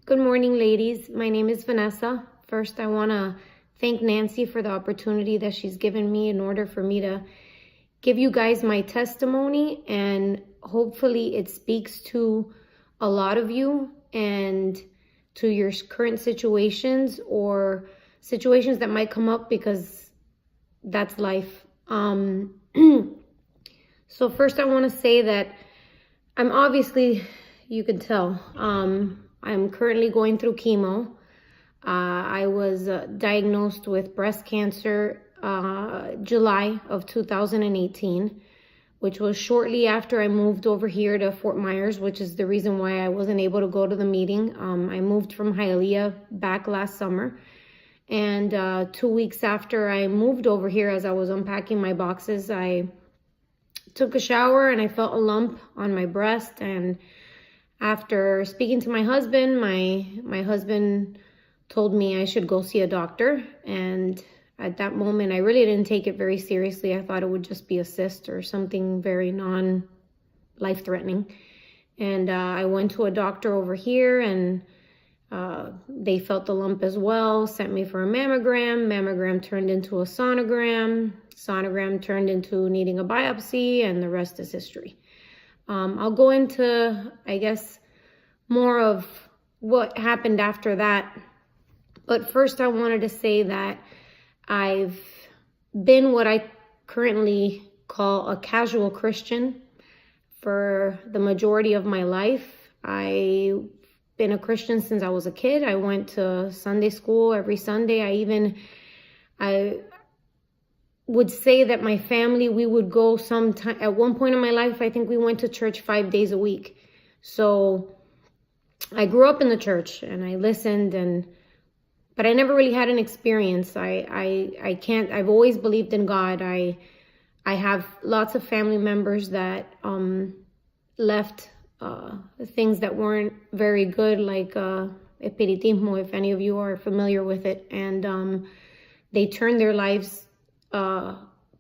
Good morning, ladies. My name is Vanessa. First, I want to thank Nancy for the opportunity that she's given me in order for me to give you guys my testimony, and hopefully it speaks to a lot of you and to your current situations or situations that might come up, because that's life. So first I want to say that I'm obviously, you can tell, I'm currently going through chemo. I was diagnosed with breast cancer July of 2018, which was shortly after I moved over here to Fort Myers, which is the reason why I wasn't able to go to the meeting. I moved from Hialeah back last summer, and 2 weeks after I moved over here, as I was unpacking my boxes, I took a shower and I felt a lump on my breast. And after speaking to my husband, my husband told me I should go see a doctor. And at that moment, I really didn't take it very seriously. I thought it would just be a cyst or something very non-life-threatening. And I went to a doctor over here, and they felt the lump as well, sent me for a mammogram. Mammogram turned into a sonogram. Sonogram turned into needing a biopsy, and the rest is history. I'll go into, I guess, more of what happened after that. But first I wanted to say that I've been what I currently call a casual Christian for the majority of my life. I've been a Christian since I was a kid. I went to Sunday school every Sunday. I would say that my family, we would go sometime. At one point in my life, I think we went to church 5 days a week. So I grew up in the church and I listened, but I never really had an experience. I've always believed in God. I have lots of family members that left things that weren't very good, like espiritismo, if any of you are familiar with it. And they turned their lives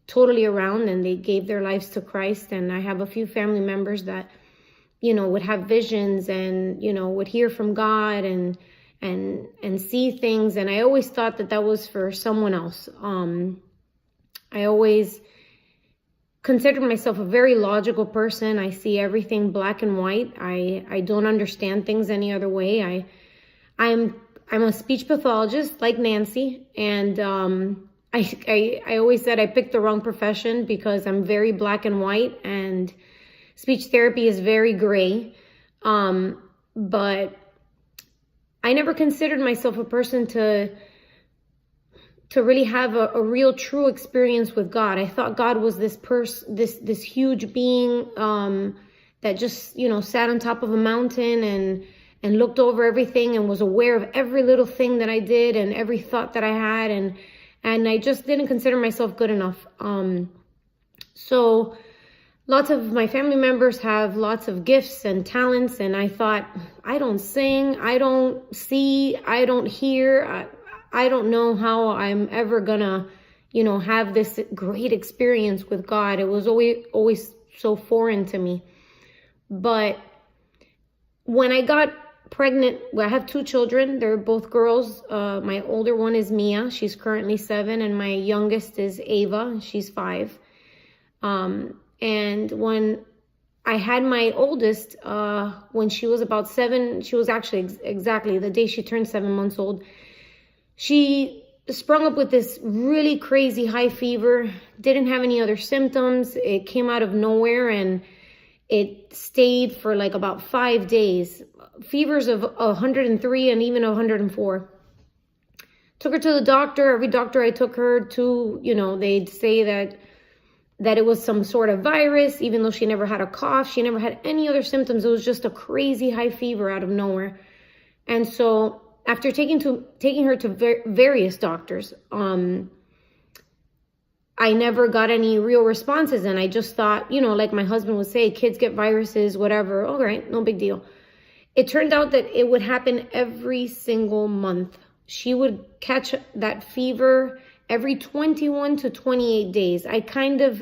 totally around, and they gave their lives to Christ. And I have a few family members that, would have visions and, would hear from God and see things. And I always thought that was for someone else. I always considered myself a very logical person. I see everything black and white. I don't understand things any other way. I'm a speech pathologist like Nancy, and I always said I picked the wrong profession because I'm very black and white, and speech therapy is very gray. But I never considered myself a person to really have a real true experience with God. I thought God was this huge being that just, sat on top of a mountain and looked over everything and was aware of every little thing that I did and every thought that I had. And I just didn't consider myself good enough. So lots of my family members have lots of gifts and talents. And I thought, I don't sing, I don't see, I don't hear. I don't know how I'm ever gonna, have this great experience with God. It was always so foreign to me. But when I got pregnant, I have 2 children. They're both girls. My older one is Mia. She's currently 7. And my youngest is Ava. She's 5. And when I had my oldest, when she was about 7, she was actually exactly the day she turned 7 months old, she sprung up with this really crazy high fever. Didn't have any other symptoms. It came out of nowhere, and it stayed for like about 5 days. Fevers of 103 and even 104. Took her to the doctor. Every doctor I took her to, they'd say that it was some sort of virus, even though she never had a cough. She never had any other symptoms. It was just a crazy high fever out of nowhere. And so after taking her to various doctors, I never got any real responses. And I just thought, like my husband would say, kids get viruses, whatever. All right, no big deal. It turned out that it would happen every single month. She would catch that fever every 21 to 28 days. I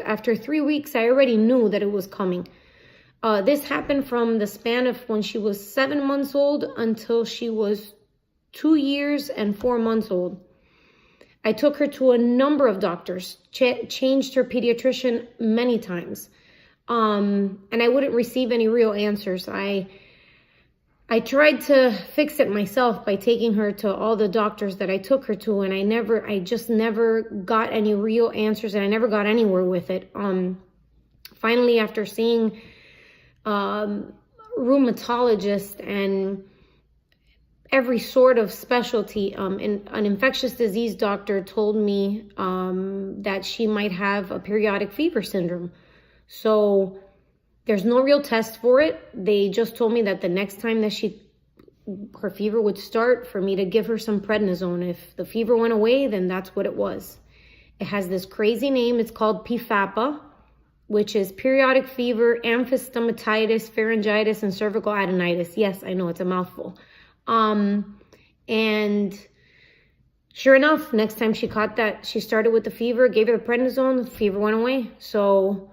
after 3 weeks, I already knew that it was coming. This happened from the span of when she was 7 months old until she was 2 years and 4 months old. I took her to a number of doctors, changed her pediatrician many times, and I wouldn't receive any real answers. I tried to fix it myself by taking her to all the doctors that I took her to, and I just never got any real answers, and I never got anywhere with it. Finally, after seeing rheumatologist and every sort of specialty, an infectious disease doctor told me that she might have a periodic fever syndrome. So there's no real test for it. They just told me that the next time that her fever would start, for me to give her some prednisone. If the fever went away, then that's what it was. It has this crazy name. It's called PFAPA, which is periodic fever, amphisthamatitis, pharyngitis, and cervical adenitis. Yes, I know it's a mouthful. And sure enough, next time she caught that, she started with the fever, gave her the prednisone, the fever went away. So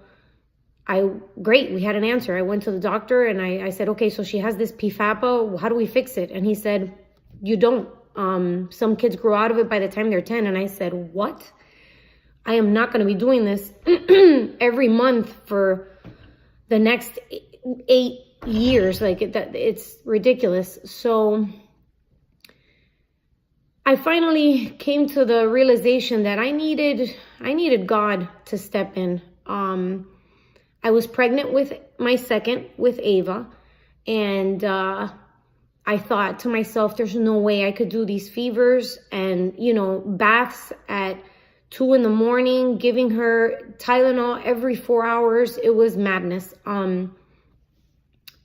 great, we had an answer. I went to the doctor and I said, okay, so she has this PFAPA, how do we fix it? And he said, you don't. Some kids grow out of it by the time they're 10. And I said, what? I am not going to be doing this every month for the next 8 years. Like it's ridiculous. So I finally came to the realization that I needed God to step in. I was pregnant with my second, with Ava, and I thought to myself, there's no way I could do these fevers and, baths at 2 a.m, giving her Tylenol every 4 hours. It was madness.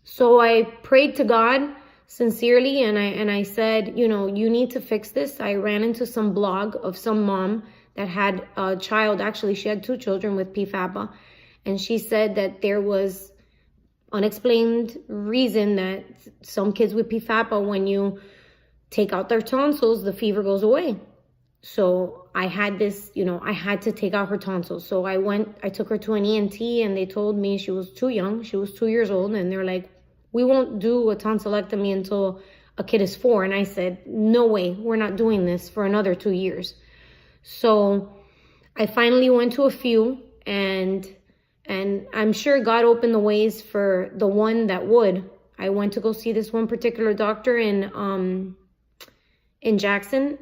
So I prayed to God sincerely, and I said, you need to fix this. I ran into some blog of some mom that had a child. Actually, she had 2 children with PFAPA. And she said that there was unexplained reason that some kids with PFAPA, when you take out their tonsils, the fever goes away. So I had this, I had to take out her tonsils. So I took her to an ENT, and they told me she was too young. She was 2 years old. And they're like, we won't do a tonsillectomy until a kid is 4. And I said, no way, we're not doing this for another 2 years. So I finally went to a few, and I'm sure God opened the ways for the one that would. I went to go see this one particular doctor in Jackson,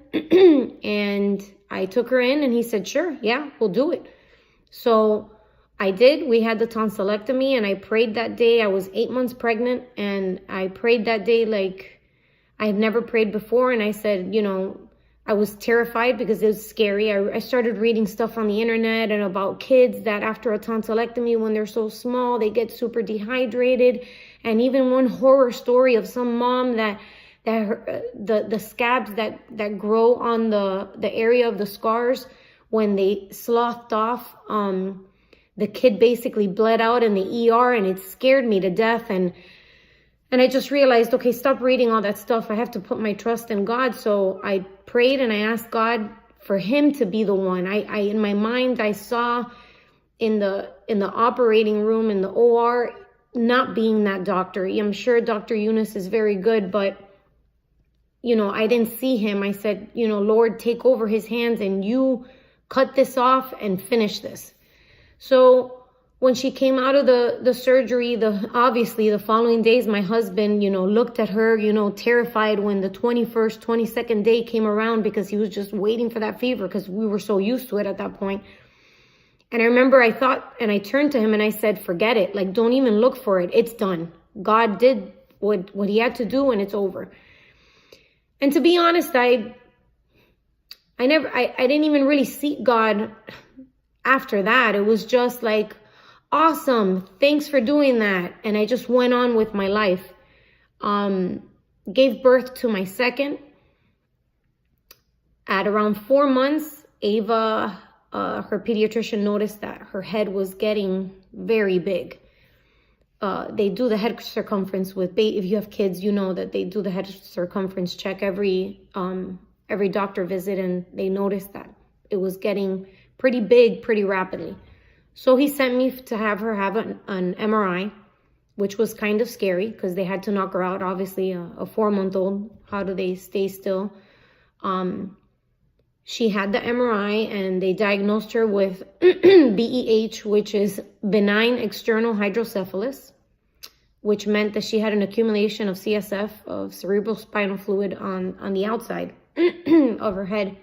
and I took her in, and he said, sure, yeah, we'll do it. So I did. We had the tonsillectomy, and I prayed that day. I was 8 months pregnant, and I prayed that day like I had never prayed before. And I said, I was terrified because it was scary. I started reading stuff on the internet and about kids that after a tonsillectomy, when they're so small, they get super dehydrated. And even one horror story of some mom that the scabs that grow on the area of the scars, when they sloughed off, the kid basically bled out in the ER, and it scared me to death. And I just realized, okay, stop reading all that stuff. I have to put my trust in God. So I prayed and I asked God for him to be the one. I in my mind, I saw in the operating room, in the OR, not being that doctor. I'm sure Dr. Eunice is very good, but I didn't see him. I said, Lord, take over his hands and you cut this off and finish this. So when she came out of the surgery, obviously the following days, my husband, looked at her, terrified when the 21st, 22nd day came around, because he was just waiting for that fever, because we were so used to it at that point. And I remember I thought, and I turned to him and I said, forget it. Like, don't even look for it. It's done. God did what he had to do, and it's over. And to be honest, I didn't even really seek God after that. It was just like, awesome, thanks for doing that. And I just went on with my life. Gave birth to my second. At around 4 months, Ava, her pediatrician, noticed that her head was getting very big. They do the head circumference with if you have kids, that they do the head circumference check every doctor visit, and they noticed that it was getting pretty big pretty rapidly. So he sent me to have her have an MRI. which was kind of scary because they had to knock her out. Obviously, a 4-month-old, how do they stay still? She had the MRI and they diagnosed her with BEH, which is benign external hydrocephalus, which meant that she had an accumulation of CSF, of cerebrospinal fluid, on the outside of her head.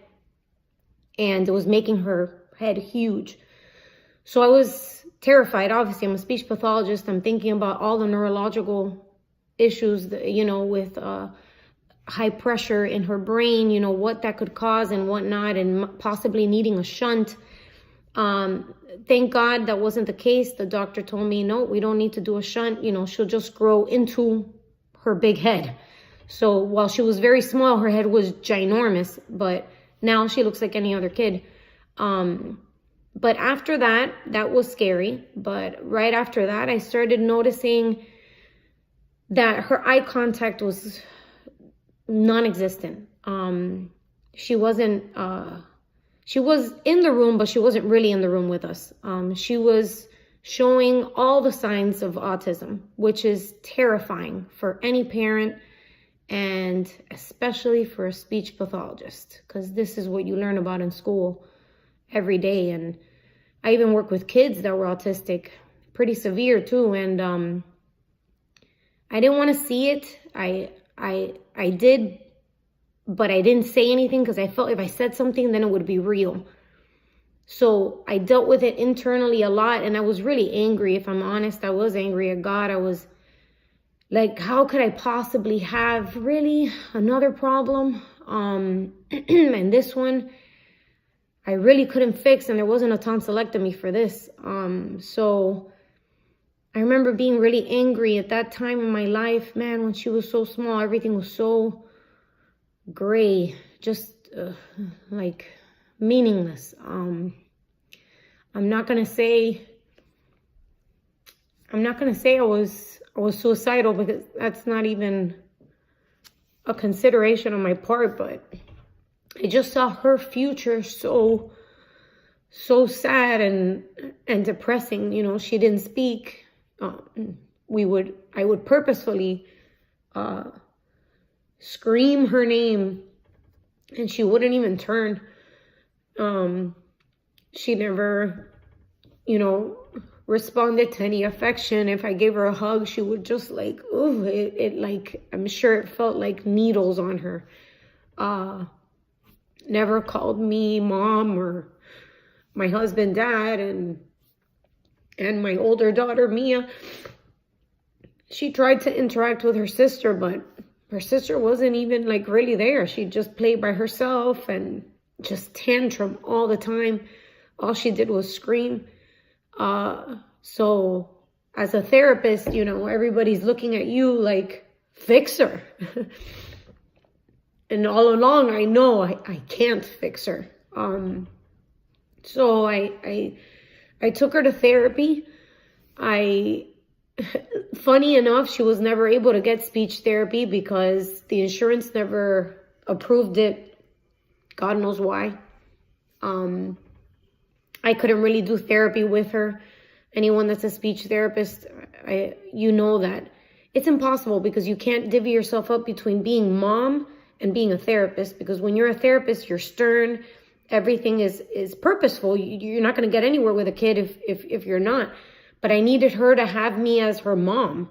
And it was making her head huge. So I was terrified. Obviously, I'm a speech pathologist. I'm thinking about all the neurological issues, with high pressure in her brain, what that could cause and whatnot, and possibly needing a shunt. Thank God that wasn't the case. The doctor told me, no, we don't need to do a shunt. She'll just grow into her big head. So while she was very small, her head was ginormous, but now she looks like any other kid. But after that was scary. But right after that, I started noticing that her eye contact was non-existent. She was in the room, but she wasn't really in the room with us. She was showing all the signs of autism, which is terrifying for any parent, and especially for a speech pathologist, because this is what you learn about in school every day. And I even work with kids that were autistic, pretty severe too. And I didn't want to see it. I did, but I didn't say anything because I felt if I said something, then it would be real. So I dealt with it internally a lot, and I was really angry. If I'm honest, I was angry at God. I was like, how could I possibly have really another problem? And this one, I really couldn't fix, and there wasn't a tonsillectomy for this. So I remember being really angry at that time in my life. Man, when she was so small, everything was so gray, just like meaningless. I'm not gonna say I was suicidal, because that's not even a consideration on my part, but I just saw her future so sad and depressing. She didn't speak. I would purposefully scream her name, and she wouldn't even turn. She never, responded to any affection. If I gave her a hug, she would just like, I'm sure it felt like needles on her. Never called me mom or my husband dad, and my older daughter Mia. She tried to interact with her sister, but her sister wasn't even like really there. She just played by herself and just tantrum all the time. All she did was scream. So as a therapist, everybody's looking at you like, fix her. And all along, I know I can't fix her. So I took her to therapy. Funny enough, she was never able to get speech therapy because the insurance never approved it. God knows why. I couldn't really do therapy with her. Anyone that's a speech therapist, you know that it's impossible, because you can't divvy yourself up between being mom and being a therapist, because when you're a therapist, you're stern. Everything is purposeful. You're not going to get anywhere with a kid if you're not. But I needed her to have me as her mom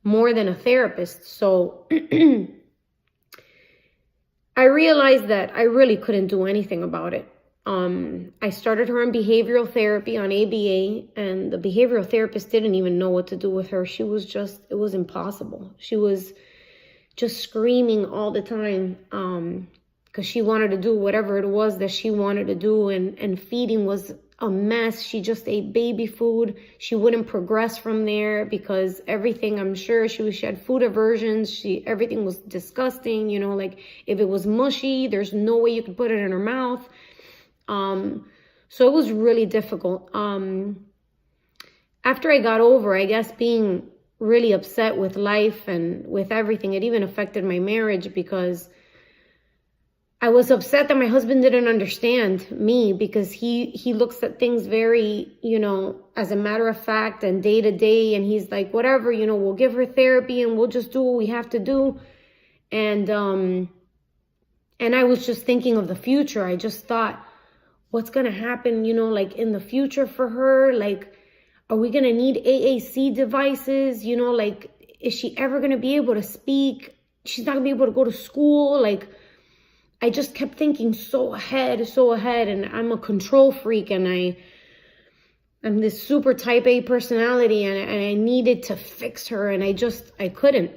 more than a therapist. So I realized that I really couldn't do anything about it. I started her on behavioral therapy, on ABA, and the behavioral therapist didn't even know what to do with her. It was impossible. She was just screaming all the time, because she wanted to do whatever it was that she wanted to do, and feeding was a mess. She just ate baby food. She wouldn't progress from there because everything, I'm sure she had food aversions. Everything was disgusting, like if it was mushy, there's no way you could put it in her mouth. So it was really difficult. After I got over, I guess, being really upset with life and with everything, it even affected my marriage, because I was upset that my husband didn't understand me, because he looks at things very, as a matter of fact and day to day. And he's like, whatever, we'll give her therapy and we'll just do what we have to do. And I was just thinking of the future. I just thought, what's going to happen, like in the future for her? Like, are we going to need AAC devices? Like, is she ever going to be able to speak? She's not going to be able to go to school. Like, I just kept thinking so ahead. And I'm a control freak, and I'm this super type A personality, and I needed to fix her, and I couldn't.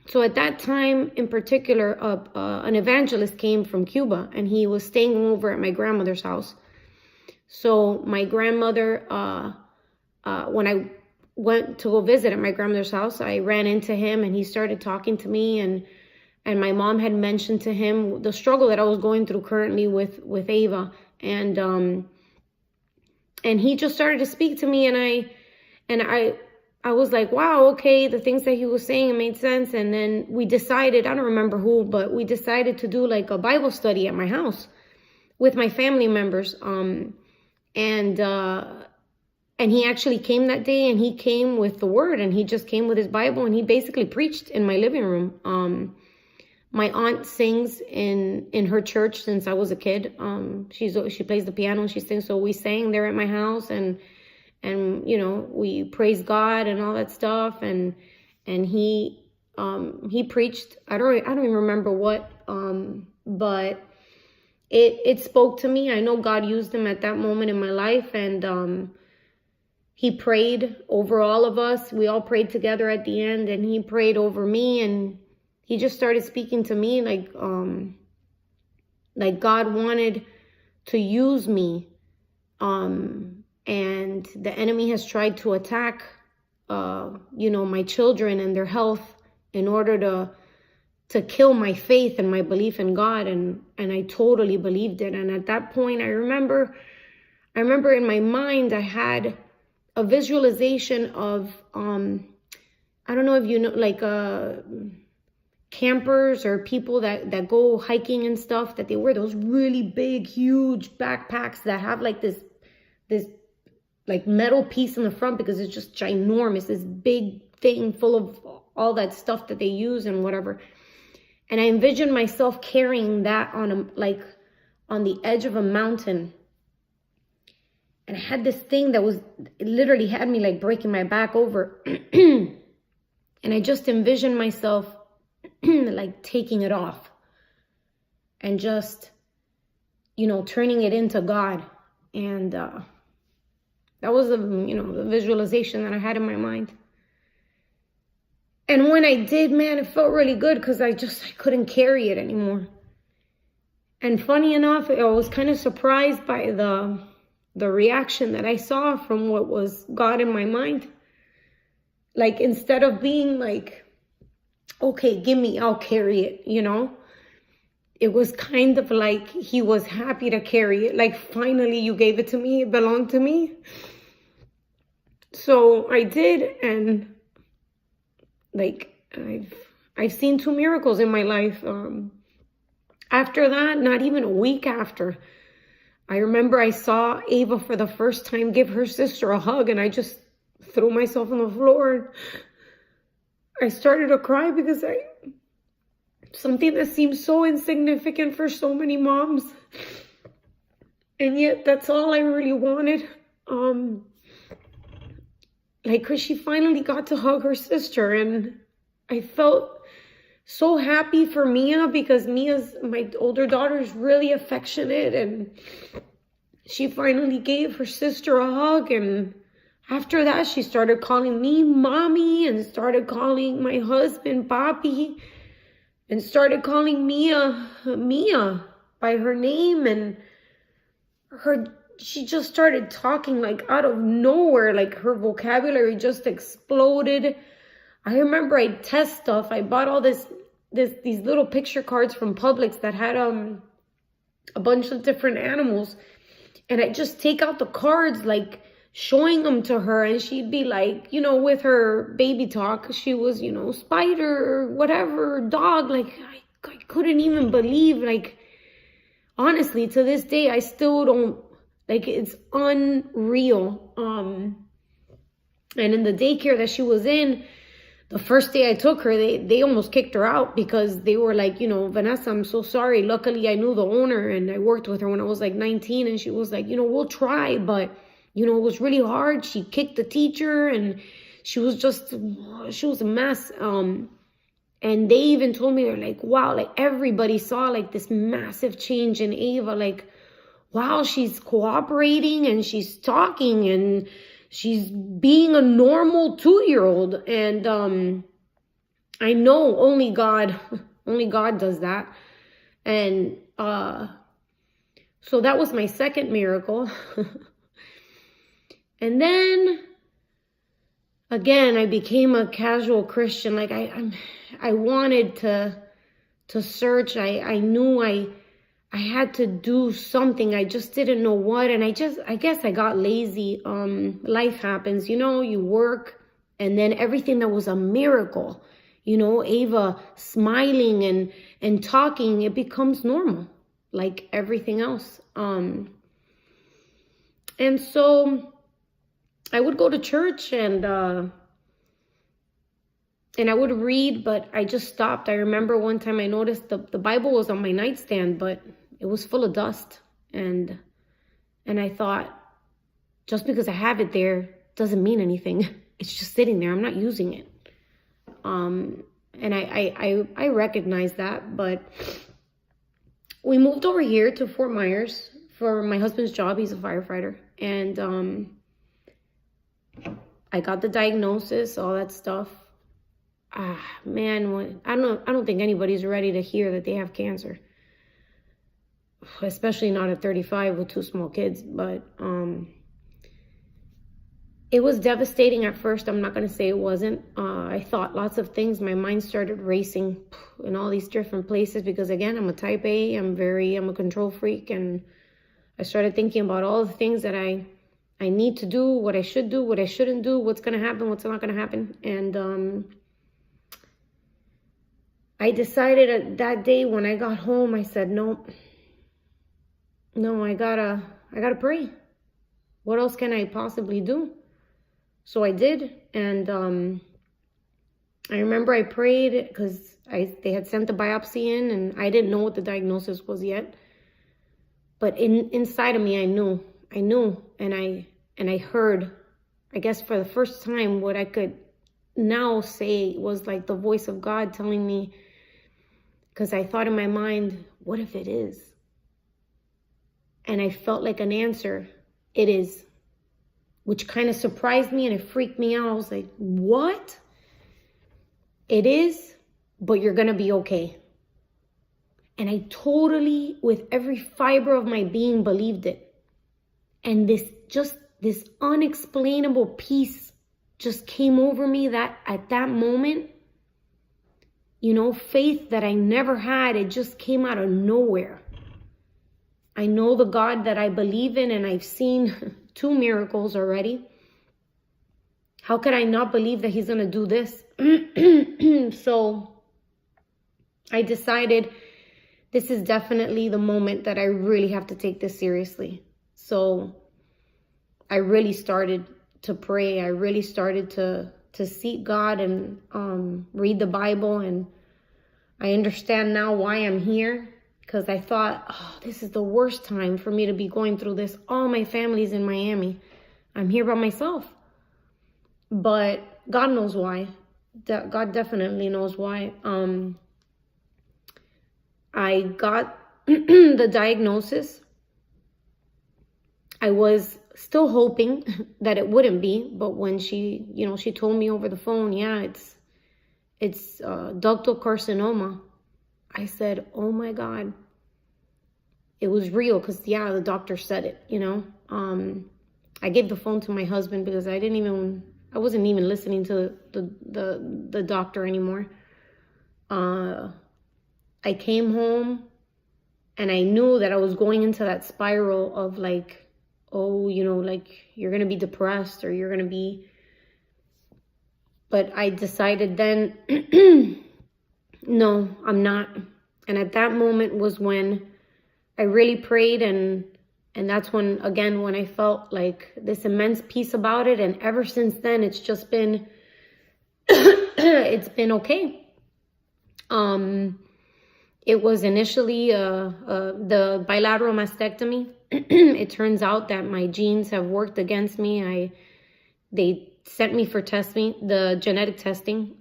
So at that time in particular, an evangelist came from Cuba, and he was staying over at my grandmother's house. So my grandmother, when I went to go visit at my grandmother's house, I ran into him, and he started talking to me, and my mom had mentioned to him the struggle that I was going through currently with Ava, and he just started to speak to me, and I was like, wow, okay, the things that he was saying, it made sense. And then we decided, I don't remember who, but we decided to do like a Bible study at my house with my family members. And he actually came that day, and he came with the word, and he just came with his Bible, and he basically preached in my living room. My aunt sings in her church since I was a kid. She plays the piano and she sings. So we sang there at my house, and we praised God and all that stuff. And he preached. I don't even remember what, but it spoke to me. I know God used him at that moment in my life, and he prayed over all of us. We all prayed together at the end, and he prayed over me, and he just started speaking to me like God wanted to use me. And the enemy has tried to attack, my children and their health in order to kill my faith and my belief in God. And I totally believed it. And at that point, I remember in my mind, I had a visualization of, I don't know if you know, like, campers or people that go hiking and stuff, that they wear those really big, huge backpacks that have like this like metal piece in the front, because it's just ginormous, this big thing full of all that stuff that they use and whatever. And I envisioned myself carrying that on the edge of a mountain. And I had this thing that it literally had me like breaking my back over. And I just envisioned myself like taking it off and just, turning it into God. And that was the visualization that I had in my mind. And when I did, man, it felt really good, because I couldn't carry it anymore. And funny enough, I was kind of surprised by the reaction that I saw from what was God in my mind. Like, instead of being like, okay, give me, I'll carry it, It was kind of like he was happy to carry it. Like, finally, you gave it to me. It belonged to me. So I did. And like, I've seen 2 miracles in my life. After that, not even a week after, I remember I saw Ava for the first time give her sister a hug, and I just threw myself on the floor. I started to cry, because something that seems so insignificant for so many moms, and yet that's all I really wanted. Cause she finally got to hug her sister, and I felt so happy for Mia, because my older daughter is really affectionate, and she finally gave her sister a hug. And after that, she started calling me mommy, and started calling my husband papi, and started calling Mia by her name. And she just started talking like out of nowhere, like her vocabulary just exploded. I remember I'd test stuff. I bought all these little picture cards from Publix that had a bunch of different animals, and I just take out the cards, like showing them to her, and she'd be like, with her baby talk, she was, spider, whatever, dog, like, I couldn't even believe, like, honestly, to this day, I still don't, like, it's unreal. And in the daycare that she was in, the first day I took her, they almost kicked her out because they were like, you know, Vanessa, I'm so sorry. Luckily, I knew the owner and I worked with her when I was like 19. And she was like, you know, we'll try. But, you know, it was really hard. She kicked the teacher and she was a mess. And they even told me, they're like, wow, like everybody saw like this massive change in Ava. Like, wow, she's cooperating and she's talking and she's being a normal 2-year-old. And I know only God does that. And so that was my second miracle. And then again, I became a casual Christian. Like I wanted to search. I knew I had to do something. I just didn't know what. And I guess I got lazy. Life happens, you know, you work and then everything that was a miracle, you know, Ava smiling and talking, it becomes normal like everything else. And so I would go to church and I would read, but I just stopped. I remember one time I noticed the Bible was on my nightstand, but it was full of dust. And I thought, just because I have it there doesn't mean anything. It's just sitting there. I'm not using it. And I recognize that, but we moved over here to Fort Myers for my husband's job. He's a firefighter. And I got the diagnosis, all that stuff. Man, I don't think anybody's ready to hear that they have cancer, especially not at 35 with 2 small kids. But it was devastating at first. I'm not going to say it wasn't. I thought lots of things. My mind started racing in all these different places because, again, I'm a type A. I'm a control freak. And I started thinking about all the things that I need to do, what I should do, what I shouldn't do, what's going to happen, what's not going to happen. And I decided that day when I got home, I said, no, I gotta pray. What else can I possibly do? So I did. And I remember I prayed because they had sent the biopsy in and I didn't know what the diagnosis was yet. But inside of me, I knew. And I heard, I guess for the first time, what I could now say was like the voice of God telling me, because I thought in my mind, what if it is? And I felt like an answer, it is, which kind of surprised me and it freaked me out. I was like, what? It is, but you're going to be okay. And I totally, with every fiber of my being, believed it. And this unexplainable peace just came over me that at that moment, you know, faith that I never had, it just came out of nowhere. I know the God that I believe in and I've seen 2 miracles already. How could I not believe that he's going to do this? So I decided this is definitely the moment that I really have to take this seriously. So I really started to pray. I really started to seek God and read the Bible. And I understand now why I'm here, because I thought, oh, this is the worst time for me to be going through this. All my family's in Miami. I'm here by myself. But God knows why. God definitely knows why. I got the diagnosis. I was still hoping that it wouldn't be, but when she told me over the phone, yeah, it's ductal carcinoma. I said, oh my God, it was real, because yeah, the doctor said it, you know. I gave the phone to my husband because I wasn't even listening to the doctor anymore. I came home and I knew that I was going into that spiral of like, oh, you know, like you're going to be depressed or you're going to be. But I decided then, no, I'm not. And at that moment was when I really prayed, and that's when, again, when I felt like this immense peace about it. And ever since then, it's just been, it's been okay. It was initially the bilateral mastectomy. It turns out that my genes have worked against me. They sent me for the genetic testing.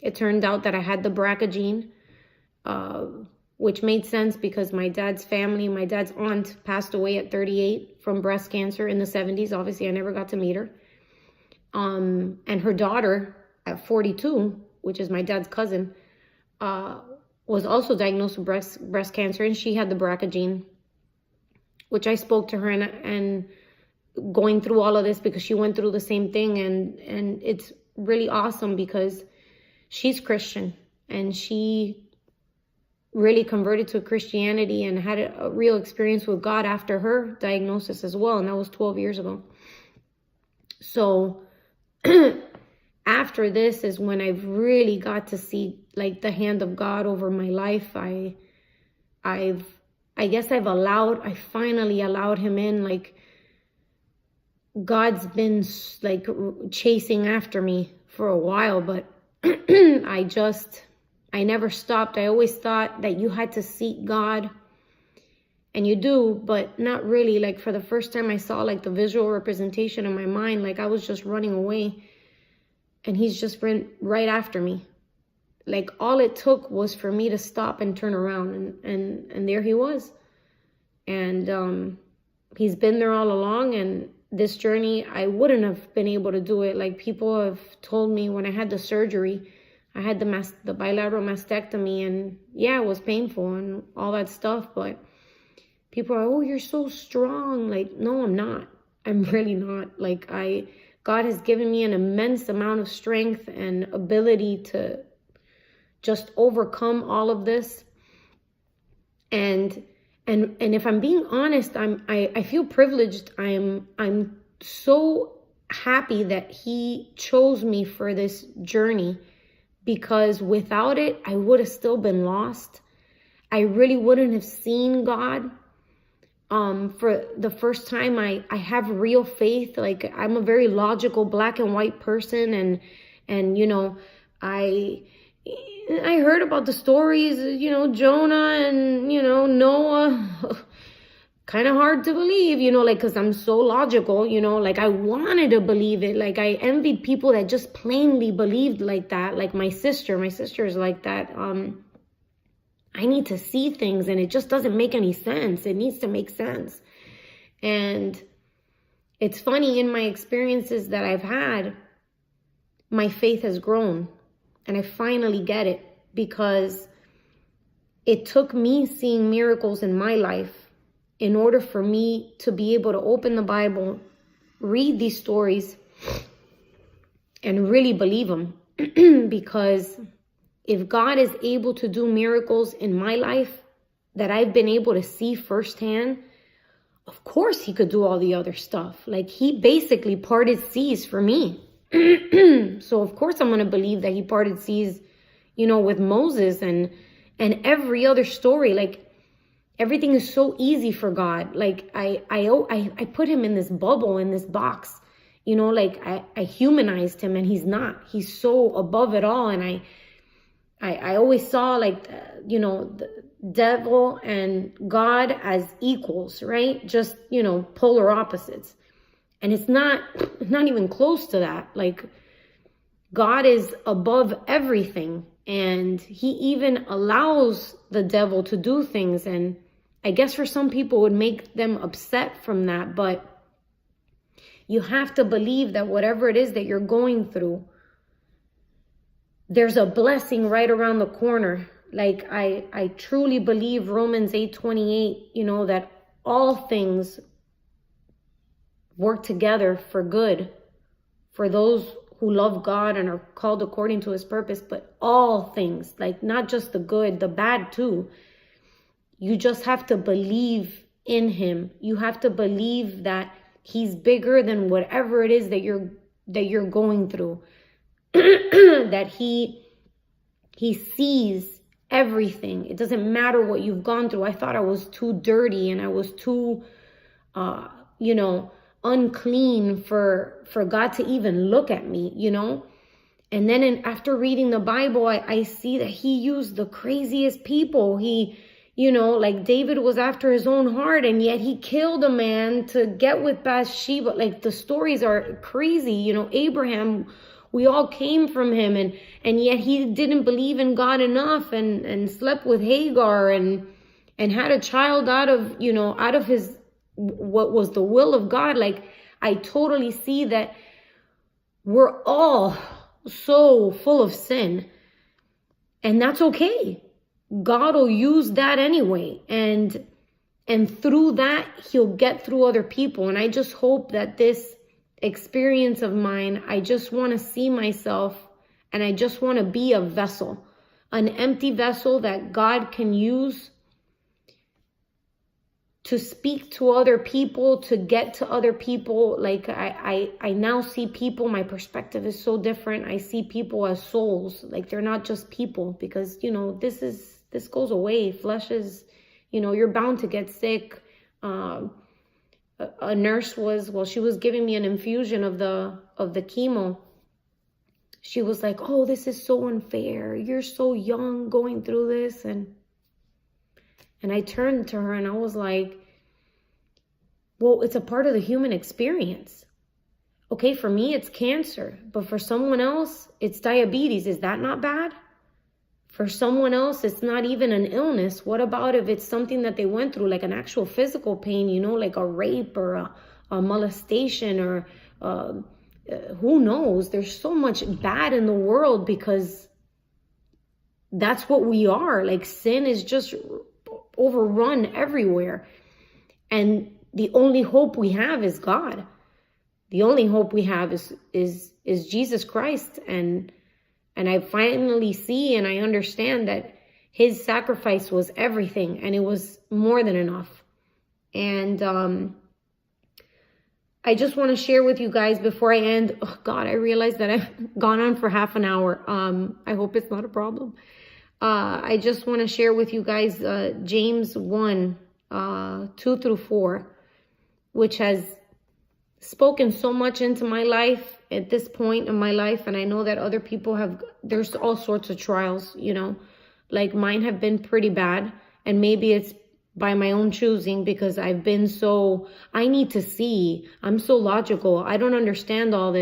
It turned out that I had the BRCA gene, which made sense because my dad's aunt passed away at 38 from breast cancer in the 70s. Obviously, I never got to meet her. And her daughter at 42, which is my dad's cousin, was also diagnosed with breast cancer, and she had the BRCA gene, which I spoke to her and going through all of this because she went through the same thing. And it's really awesome because she's Christian, and she really converted to Christianity and had a real experience with God after her diagnosis as well. And that was 12 years ago. So after this is when I've really got to see like the hand of God over my life. I finally allowed him in. Like, God's been like chasing after me for a while, but I never stopped. I always thought that you had to seek God, and you do, but not really. Like, for the first time I saw like the visual representation in my mind, like I was just running away, and he's just been right after me. Like, all it took was for me to stop and turn around, and there he was. And he's been there all along. And this journey, I wouldn't have been able to do it. Like, people have told me when I had the surgery, I had the bilateral mastectomy, and yeah, it was painful and all that stuff, but people are, oh, you're so strong. Like, no, I'm not. I'm really not. Like, God has given me an immense amount of strength and ability to just overcome all of this. And if I'm being honest, I feel privileged. I'm so happy that he chose me for this journey, because without it, I would have still been lost. I really wouldn't have seen God. For the first time, I have real faith. Like, I'm a very logical black and white person, and you know, I heard about the stories, you know, Jonah and, you know, Noah. Kind of hard to believe, you know, like, because I'm so logical, you know, like, I wanted to believe it. Like, I envied people that just plainly believed like that. Like my sister is like that. I need to see things, and it just doesn't make any sense. It needs to make sense. And it's funny, in my experiences that I've had, my faith has grown, and I finally get it, because it took me seeing miracles in my life in order for me to be able to open the Bible, read these stories, and really believe them. Because if God is able to do miracles in my life that I've been able to see firsthand, of course he could do all the other stuff. Like, he basically parted seas for me. So of course I'm going to believe that he parted seas, you know, with Moses and every other story. Like, everything is so easy for God. Like, I put him in this bubble, in this box, you know, like I humanized him, and he's not. He's so above it all. And I always saw, like, you know, the devil and God as equals, right? Just, you know, polar opposites. And it's not even close to that. Like, God is above everything, and he even allows the devil to do things. And I guess for some people it would make them upset from that, but you have to believe that whatever it is that you're going through, there's a blessing right around the corner. Like, I truly believe Romans 8:28, you know, that all things work together for good for those who love God and are called according to his purpose. But all things, like, not just the good, the bad too. You just have to believe in him. You have to believe that he's bigger than whatever it is that you're going through. That he sees everything. It doesn't matter what you've gone through. I thought I was too dirty and I was too, unclean for God to even look at me, And then after reading the Bible, I see that he used the craziest people. He, like David was after his own heart, and yet he killed a man to get with Bathsheba. Like, the stories are crazy. Abraham, we all came from him, and yet he didn't believe in God enough and slept with Hagar and had a child out of his, what was the will of God. Like, I totally see that we're all so full of sin, and that's okay. God will use that anyway, and through that he'll get through other people. And I just hope that this experience of mine, I just want to see myself, and I just want to be a vessel, an empty vessel that God can use to speak to other people, to get to other people. Like, I now see people, my perspective is so different. I see people as souls. Like, they're not just people, because, this goes away. Flesh is, you're bound to get sick. A nurse she was giving me an infusion of the chemo. She was like, "Oh, this is so unfair. You're so young going through this." And I turned to her and I was like, well, it's a part of the human experience. Okay, for me, it's cancer. But for someone else, it's diabetes. Is that not bad? For someone else, it's not even an illness. What about if it's something that they went through, like an actual physical pain, like a rape or a molestation, or who knows? There's so much bad in the world because that's what we are. Like, sin is just overrun everywhere. And the only hope we have is God. The only hope we have is Jesus Christ. And I finally see and I understand that his sacrifice was everything, and it was more than enough. And I just want to share with you guys before I end. Oh God, I realized that I've gone on for half an hour. I hope it's not a problem. I just want to share with you guys James 1, 2-4, which has spoken so much into my life at this point in my life. And I know that other people there's all sorts of trials, like mine have been pretty bad. And maybe it's by my own choosing, because I need to see. I'm so logical. I don't understand all this.